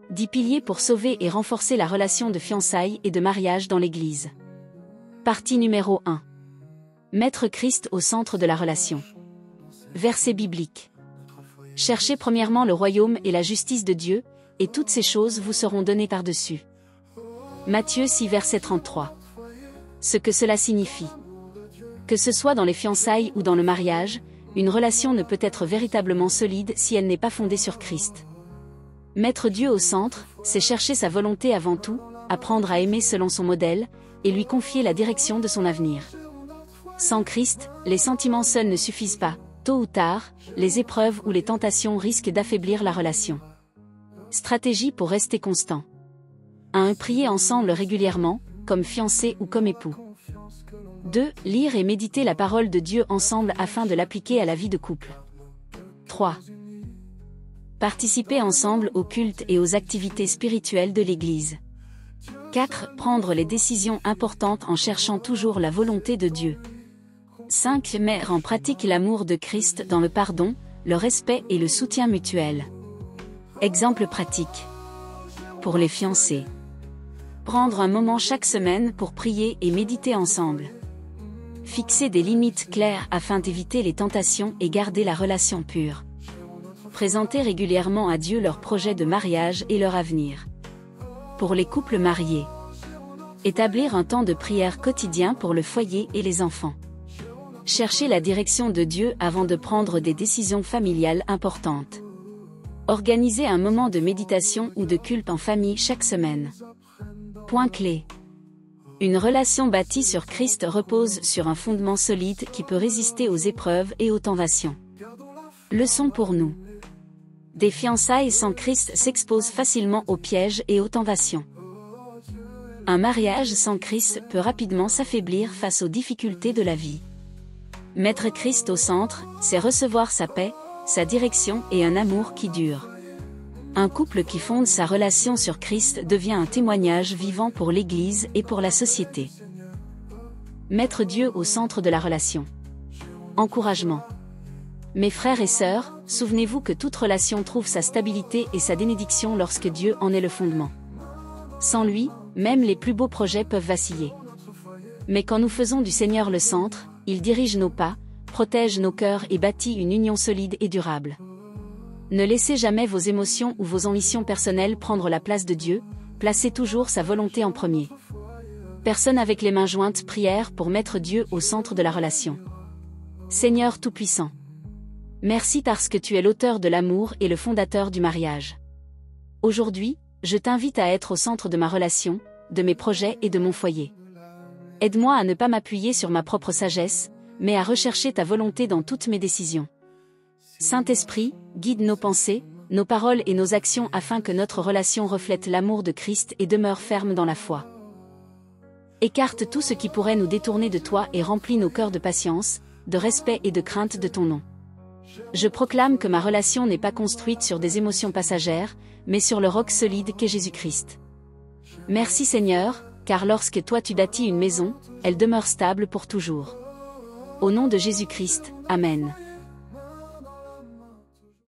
10 piliers pour sauver et renforcer la relation de fiançailles et de mariage dans l'Église. Partie numéro 1. Mettre Christ au centre de la relation. Verset biblique. Cherchez premièrement le royaume et la justice de Dieu, et toutes ces choses vous seront données par-dessus. Matthieu 6 verset 33. Ce que cela signifie. Que ce soit dans les fiançailles ou dans le mariage, une relation ne peut être véritablement solide si elle n'est pas fondée sur Christ. Mettre Dieu au centre, c'est chercher sa volonté avant tout, apprendre à aimer selon son modèle, et lui confier la direction de son avenir. Sans Christ, les sentiments seuls ne suffisent pas, tôt ou tard, les épreuves ou les tentations risquent d'affaiblir la relation. Stratégie pour rester constant. 1. Prier ensemble régulièrement, comme fiancés ou comme époux. 2. Lire et méditer la parole de Dieu ensemble afin de l'appliquer à la vie de couple. 3. Participer ensemble au culte et aux activités spirituelles de l'Église. 4. Prendre les décisions importantes en cherchant toujours la volonté de Dieu. 5. Mettre en pratique l'amour de Christ dans le pardon, le respect et le soutien mutuel. Exemple pratique. Pour les fiancés. Prendre un moment chaque semaine pour prier et méditer ensemble. Fixer des limites claires afin d'éviter les tentations et garder la relation pure. Présenter régulièrement à Dieu leurs projets de mariage et leur avenir. Pour les couples mariés. Établir un temps de prière quotidien pour le foyer et les enfants. Chercher la direction de Dieu avant de prendre des décisions familiales importantes. Organiser un moment de méditation ou de culte en famille chaque semaine. Point clé. Une relation bâtie sur Christ repose sur un fondement solide qui peut résister aux épreuves et aux tentations. Leçon pour nous. Des fiançailles sans Christ s'exposent facilement aux pièges et aux tentations. Un mariage sans Christ peut rapidement s'affaiblir face aux difficultés de la vie. Mettre Christ au centre, c'est recevoir sa paix, sa direction et un amour qui dure. Un couple qui fonde sa relation sur Christ devient un témoignage vivant pour l'Église et pour la société. Mettre Dieu au centre de la relation. Encouragement. Mes frères et sœurs, souvenez-vous que toute relation trouve sa stabilité et sa bénédiction lorsque Dieu en est le fondement. Sans lui, même les plus beaux projets peuvent vaciller. Mais quand nous faisons du Seigneur le centre, il dirige nos pas, protège nos cœurs et bâtit une union solide et durable. Ne laissez jamais vos émotions ou vos ambitions personnelles prendre la place de Dieu, placez toujours sa volonté en premier. Personne avec les mains jointes, prière pour mettre Dieu au centre de la relation. Seigneur Tout-Puissant. Merci parce que tu es l'auteur de l'amour et le fondateur du mariage. Aujourd'hui, je t'invite à être au centre de ma relation, de mes projets et de mon foyer. Aide-moi à ne pas m'appuyer sur ma propre sagesse, mais à rechercher ta volonté dans toutes mes décisions. Saint-Esprit, guide nos pensées, nos paroles et nos actions afin que notre relation reflète l'amour de Christ et demeure ferme dans la foi. Écarte tout ce qui pourrait nous détourner de toi et remplis nos cœurs de patience, de respect et de crainte de ton nom. Je proclame que ma relation n'est pas construite sur des émotions passagères, mais sur le roc solide qu'est Jésus-Christ. Merci Seigneur, car lorsque toi tu bâtis une maison, elle demeure stable pour toujours. Au nom de Jésus-Christ, Amen.